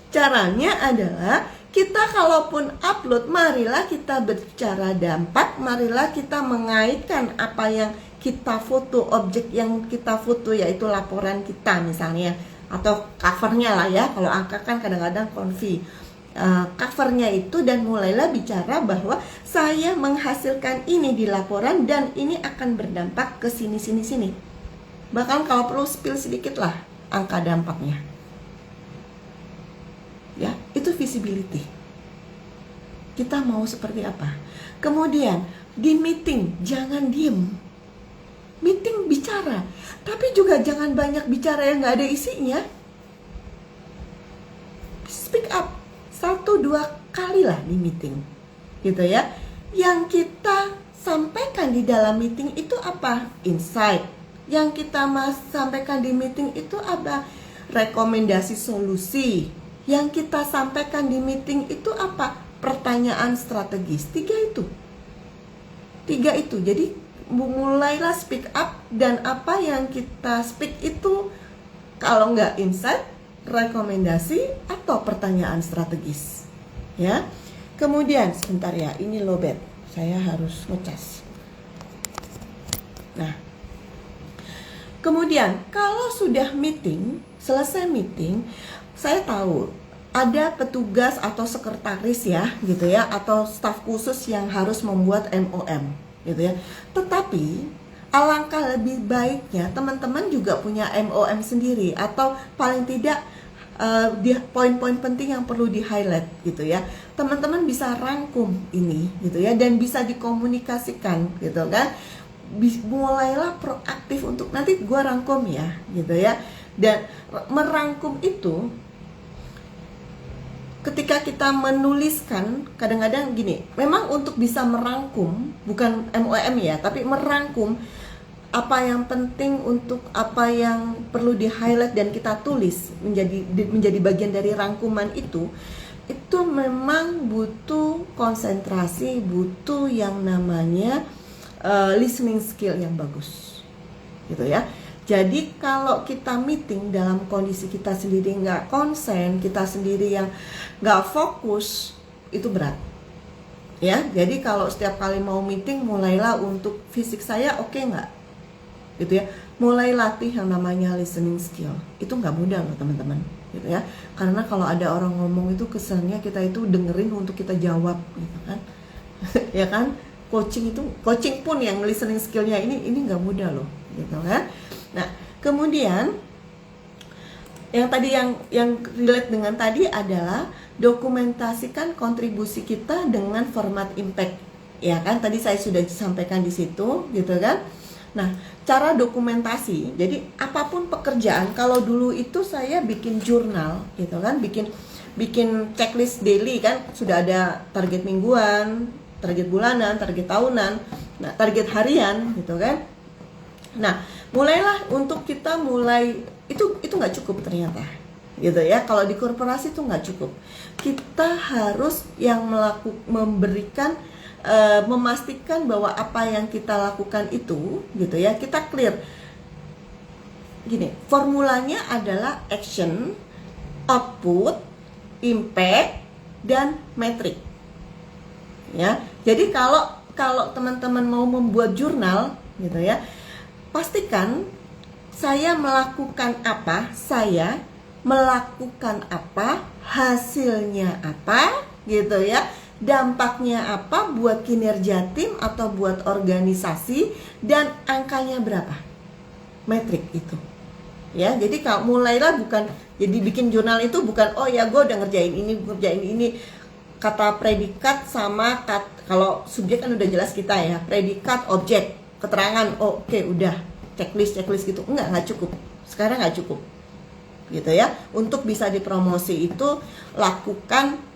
Caranya adalah kita kalaupun upload, marilah kita berbicara dampak, marilah kita mengaitkan apa yang kita foto, objek yang kita foto yaitu laporan kita misalnya, atau covernya lah ya, kalau angka kan kadang-kadang konfi, covernya itu, dan mulailah bicara bahwa saya menghasilkan ini di laporan dan ini akan berdampak ke sini. Bahkan kalau perlu spill sedikit lah angka dampaknya. Ya, itu visibility. Kita mau seperti apa? Kemudian di meeting jangan diem. Meeting bicara, tapi juga jangan banyak bicara yang nggak ada isinya. Speak up 1-2 kali lah di meeting, gitu ya. Yang kita sampaikan di dalam meeting itu apa? Insight. Yang kita sampaikan di meeting itu apa? Rekomendasi solusi. Yang kita sampaikan di meeting itu apa? Pertanyaan strategis. 3 itu. Jadi mulailah speak up, dan apa yang kita speak itu kalau nggak insight, rekomendasi, atau pertanyaan strategis ya. Kemudian sebentar ya, ini lowbat, saya harus ngecas. Nah, kemudian kalau sudah selesai meeting, saya tahu ada petugas atau sekretaris ya gitu ya, atau staf khusus yang harus membuat MOM gitu ya. Tetapi alangkah lebih baiknya teman-teman juga punya MOM sendiri, atau paling tidak di poin-poin penting yang perlu di highlight gitu ya. Teman-teman bisa rangkum ini gitu ya, dan bisa dikomunikasikan gitu kan. Mulailah proaktif untuk nanti gua rangkum ya gitu ya. Dan merangkum itu, ketika kita menuliskan, kadang-kadang gini, memang untuk bisa merangkum, bukan MOM ya, tapi merangkum apa yang penting, untuk apa yang perlu di highlight dan kita tulis menjadi bagian dari rangkuman itu memang butuh konsentrasi, butuh yang namanya listening skill yang bagus gitu ya. Jadi kalau kita meeting dalam kondisi kita sendiri nggak konsen, kita sendiri yang nggak fokus, itu berat ya. Jadi kalau setiap kali mau meeting, mulailah untuk fisik saya oke nggak gitu ya, mulai latih yang namanya listening skill. Itu nggak mudah loh teman-teman gitu ya, karena kalau ada orang ngomong itu kesannya kita itu dengerin untuk kita jawab gitu kan. Ya kan, coaching pun yang listening skillnya ini nggak mudah loh gitu kan. Nah, kemudian yang tadi yang relate dengan tadi adalah dokumentasikan kontribusi kita dengan format impact. Ya kan, tadi saya sudah sampaikan di situ gitu kan. Nah, cara dokumentasi. Jadi apapun pekerjaan, kalau dulu itu saya bikin jurnal gitu kan, bikin bikin checklist daily kan, sudah ada target mingguan, target bulanan, target tahunan, nah target harian gitu kan. Nah, mulailah untuk kita mulai itu nggak cukup ternyata, gitu ya. Kalau di korporasi itu nggak cukup. Kita harus yang memberikan, memastikan bahwa apa yang kita lakukan itu, gitu ya, kita clear. Gini, formulanya adalah action, output, impact, dan metrik. Ya, jadi kalau teman-teman mau membuat jurnal, gitu ya, pastikan saya melakukan apa, hasilnya apa, gitu ya, dampaknya apa buat kinerja tim atau buat organisasi, dan angkanya berapa, metrik itu. Ya, jadi kalau mulailah bukan, jadi bikin jurnal itu bukan oh ya gue udah ngerjain ini, kata predikat sama kalau subjek kan udah jelas kita ya, predikat, objek, keterangan, oke, udah checklist gitu, nggak cukup, sekarang nggak cukup, gitu ya. Untuk bisa dipromosi itu lakukan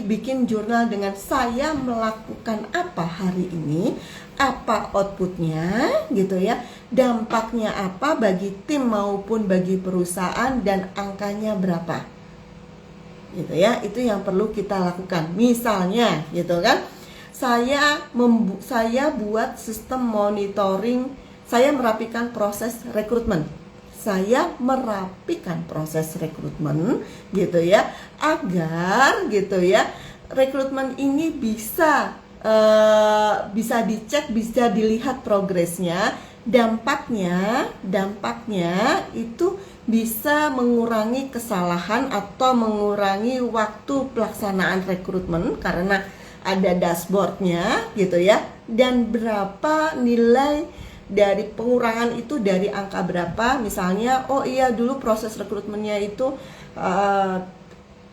bikin jurnal dengan saya melakukan apa hari ini, apa outputnya, gitu ya, dampaknya apa bagi tim maupun bagi perusahaan, dan angkanya berapa, gitu ya. Itu yang perlu kita lakukan. Misalnya gitu kan, saya buat sistem monitoring, saya merapikan proses rekrutmen, gitu ya, agar gitu ya rekrutmen ini bisa dicek, bisa dilihat progresnya, dampaknya itu bisa mengurangi kesalahan atau mengurangi waktu pelaksanaan rekrutmen karena ada dashboardnya, gitu ya, dan berapa nilai dari pengurangan itu, dari angka berapa. Misalnya, oh iya dulu proses rekrutmennya itu 2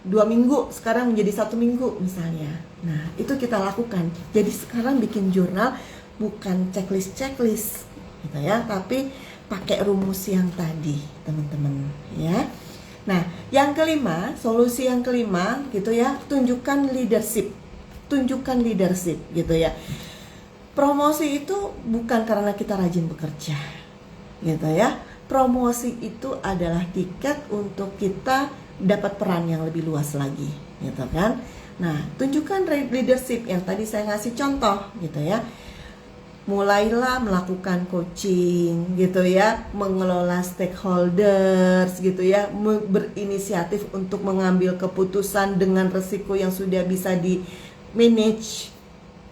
minggu, sekarang menjadi 1 minggu misalnya. Nah, itu kita lakukan. Jadi sekarang bikin jurnal bukan checklist gitu ya, tapi pakai rumus yang tadi, teman-teman ya. Nah, yang kelima, solusi yang kelima gitu ya, tunjukkan leadership gitu ya. Promosi itu bukan karena kita rajin bekerja, gitu ya. Promosi itu adalah tiket untuk kita dapat peran yang lebih luas lagi, gitu kan. Nah, tunjukkan leadership yang tadi saya ngasih contoh, gitu ya. Mulailah melakukan coaching, gitu ya, mengelola stakeholders, gitu ya, berinisiatif untuk mengambil keputusan dengan resiko yang sudah bisa di manage,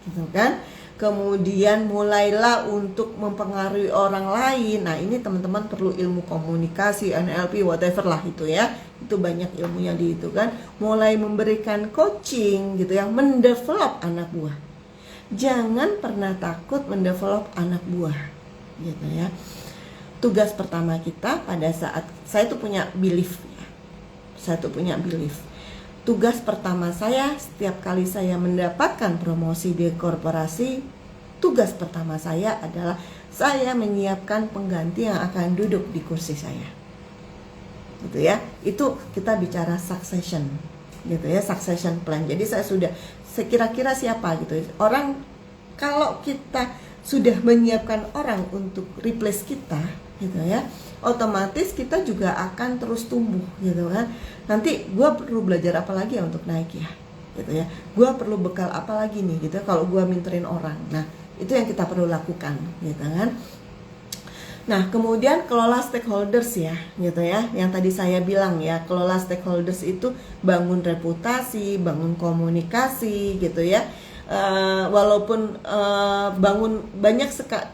gitu kan. Kemudian mulailah untuk mempengaruhi orang lain. Nah, ini teman-teman perlu ilmu komunikasi, NLP, whatever lah itu ya. Itu banyak ilmu yang di itu kan. Mulai memberikan coaching gitu ya, mendevelop anak buah. Jangan pernah takut mendevelop anak buah, gitu ya. Tugas pertama kita pada saat saya tuh punya belief ya. Tugas pertama saya setiap kali saya mendapatkan promosi di korporasi, tugas pertama saya adalah saya menyiapkan pengganti yang akan duduk di kursi saya, gitu ya. Itu kita bicara succession, gitu ya, succession plan. Jadi saya sudah sekira-kira siapa gitu. Orang, kalau kita sudah menyiapkan orang untuk replace kita, gitu ya, otomatis kita juga akan terus tumbuh, gitu kan. Nanti gue perlu belajar apa lagi ya untuk naik ya, gitu ya. Gue perlu bekal apa lagi nih, gitu. Kalau gue mentorin orang, nah itu yang kita perlu lakukan, gitu kan. Nah, kemudian kelola stakeholders ya, gitu ya. Yang tadi saya bilang ya, kelola stakeholders itu bangun reputasi, bangun komunikasi, gitu ya. Walaupun bangun banyak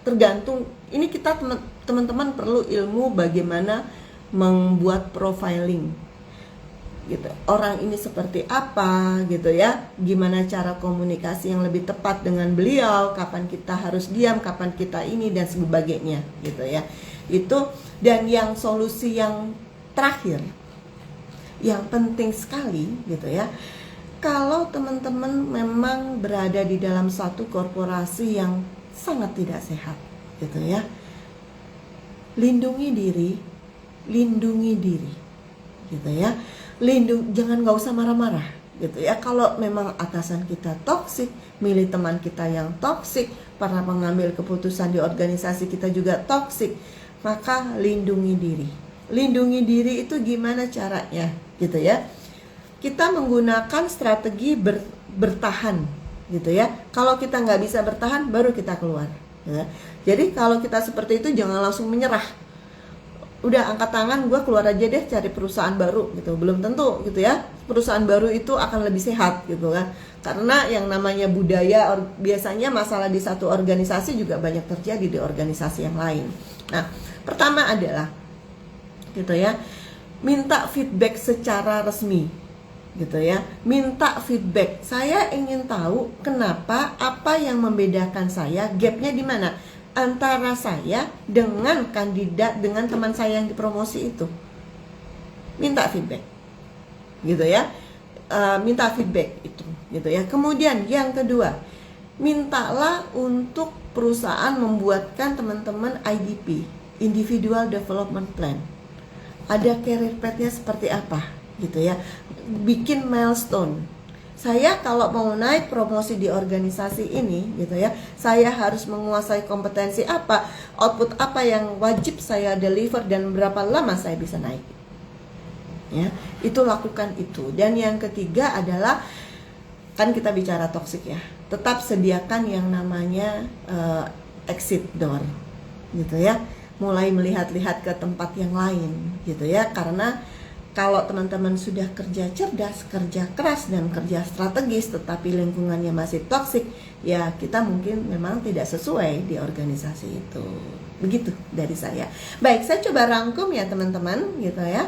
tergantung. Ini kita teman-teman perlu ilmu bagaimana membuat profiling, gitu. Orang ini seperti apa, gitu ya. Gimana cara komunikasi yang lebih tepat dengan beliau, kapan kita harus diam, kapan kita ini, dan sebagainya, gitu ya. Itu. Dan yang solusi yang terakhir, yang penting sekali, gitu ya. Kalau teman-teman memang berada di dalam satu korporasi yang sangat tidak sehat, gitu ya, lindungi diri, gitu ya. jangan nggak usah marah-marah gitu ya. Kalau memang atasan kita toksik, milih teman kita yang toksik, para pengambil keputusan di organisasi kita juga toksik, maka lindungi diri. Lindungi diri itu gimana caranya gitu ya? Kita menggunakan strategi bertahan gitu ya. Kalau kita nggak bisa bertahan, baru kita keluar ya. Jadi kalau kita seperti itu, jangan langsung menyerah. Udah angkat tangan, gue keluar aja deh cari perusahaan baru gitu. Belum tentu gitu ya, perusahaan baru itu akan lebih sehat gitu kan. Karena yang namanya budaya, biasanya masalah di satu organisasi juga banyak terjadi di organisasi yang lain. Nah, pertama adalah gitu ya, minta feedback secara resmi gitu ya. Minta feedback, saya ingin tahu kenapa, apa yang membedakan saya, gapnya di mana antara saya dengan kandidat, dengan teman saya yang dipromosi itu. Minta feedback gitu ya. Minta feedback itu gitu ya. Kemudian yang kedua, mintalah untuk perusahaan membuatkan teman-teman IDP, Individual Development Plan. Ada career path-nya seperti apa gitu ya. Bikin milestone. Saya kalau mau naik promosi di organisasi ini gitu ya, saya harus menguasai kompetensi apa, output apa yang wajib saya deliver, dan berapa lama saya bisa naik. Ya, itu lakukan itu. Dan yang ketiga adalah, kan kita bicara toksik ya, tetap sediakan yang namanya exit door gitu ya. Mulai melihat-lihat ke tempat yang lain gitu ya. Karena kalau teman-teman sudah kerja cerdas, kerja keras, dan kerja strategis, tetapi lingkungannya masih toksik, ya kita mungkin memang tidak sesuai di organisasi itu. Begitu dari saya. Baik, saya coba rangkum ya teman-teman gitu ya.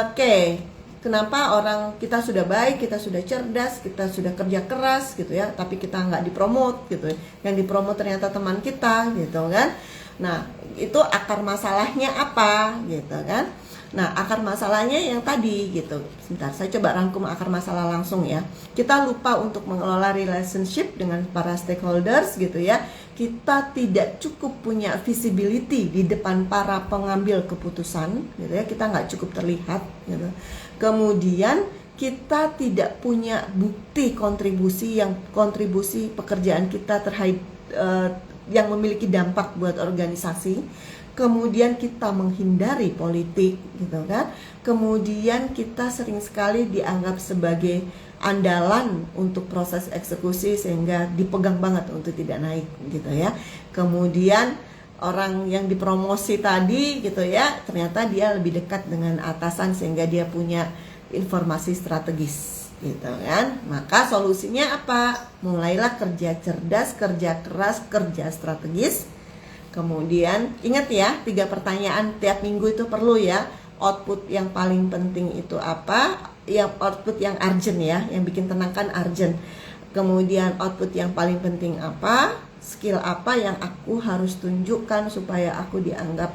Oke, kenapa orang kita sudah baik, kita sudah cerdas, kita sudah kerja keras gitu ya, tapi kita nggak dipromot gitu. Yang dipromot ternyata teman kita gitu kan. Nah, itu akar masalahnya apa gitu kan. Nah, akar masalahnya yang tadi gitu. Sebentar, saya coba rangkum akar masalah langsung ya. Kita lupa untuk mengelola relationship dengan para stakeholders gitu ya. Kita tidak cukup punya visibility di depan para pengambil keputusan gitu ya. Kita nggak cukup terlihat gitu. Kemudian kita tidak punya bukti kontribusi pekerjaan kita terhadap yang memiliki dampak buat organisasi. Kemudian kita menghindari politik gitu kan. Kemudian kita sering sekali dianggap sebagai andalan untuk proses eksekusi, sehingga dipegang banget untuk tidak naik gitu ya. Kemudian orang yang dipromosi tadi gitu ya, ternyata dia lebih dekat dengan atasan sehingga dia punya informasi strategis gitu kan. Maka solusinya apa? Mulailah kerja cerdas, kerja keras, kerja strategis. Kemudian ingat ya, 3 pertanyaan tiap minggu itu perlu ya. Output yang paling penting itu apa? Yang output yang urgent ya, yang bikin tenang kan urgent. Kemudian output yang paling penting apa? Skill apa yang aku harus tunjukkan supaya aku dianggap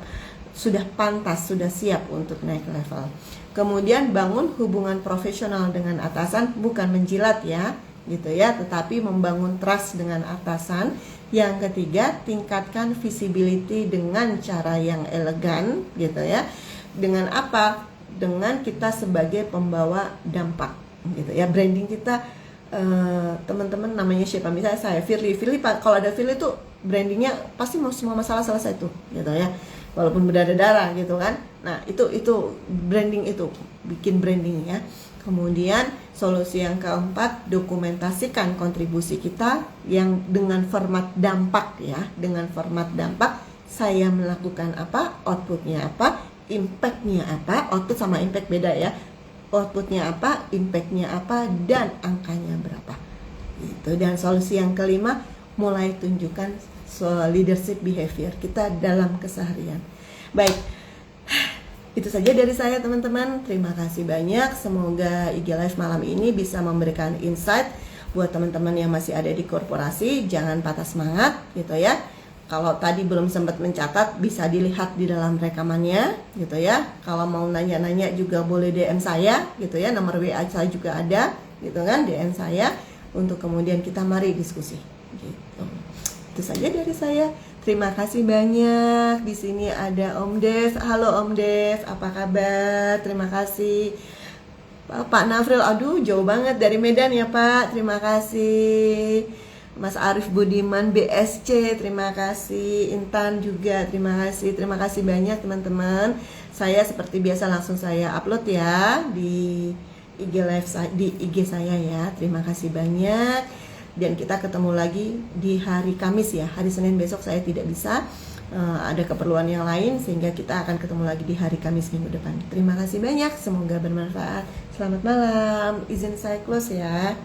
sudah pantas, sudah siap untuk naik level. Kemudian bangun hubungan profesional dengan atasan, bukan menjilat ya gitu ya, tetapi membangun trust dengan atasan. Yang ketiga, tingkatkan visibility dengan cara yang elegan gitu ya. Dengan apa? Dengan kita sebagai pembawa dampak gitu ya. Branding kita, teman-teman namanya siapa? Misalnya saya Firly, kalau ada Firly itu brandingnya pasti semua masalah selesai tuh gitu ya. Walaupun berdarah-darah gitu kan. Nah, itu branding, itu bikin branding ya. Kemudian solusi yang keempat, dokumentasikan kontribusi kita yang dengan format dampak ya. Dengan format dampak, saya melakukan apa, outputnya apa, impactnya apa. Output sama impact beda ya. Outputnya apa, impactnya apa, dan angkanya berapa gitu. Dan solusi yang kelima, mulai tunjukkan leadership behavior kita dalam keseharian. Baik, itu saja dari saya teman-teman. Terima kasih banyak. Semoga IG Live malam ini bisa memberikan insight buat teman-teman yang masih ada di korporasi. Jangan patah semangat gitu ya. Kalau tadi belum sempat mencatat, bisa dilihat di dalam rekamannya gitu ya. Kalau mau nanya-nanya juga boleh DM saya gitu ya. Nomor WA saya juga ada gitu kan, DM saya, untuk kemudian kita mari diskusi gitu. Itu saja dari saya. Terima kasih banyak. Di sini ada Om Dev. Halo Om Dev, apa kabar? Terima kasih. Pak Nafril, aduh jauh banget dari Medan ya Pak, terima kasih. Mas Arif Budiman BSC, terima kasih. Intan juga, terima kasih banyak teman-teman. Saya seperti biasa langsung saya upload ya di IG live di IG saya ya. Terima kasih banyak. Dan kita ketemu lagi di hari Kamis ya. Hari Senin besok saya tidak bisa, ada keperluan yang lain, sehingga kita akan ketemu lagi di hari Kamis minggu depan. Terima kasih banyak, semoga bermanfaat. Selamat malam, izin saya close ya.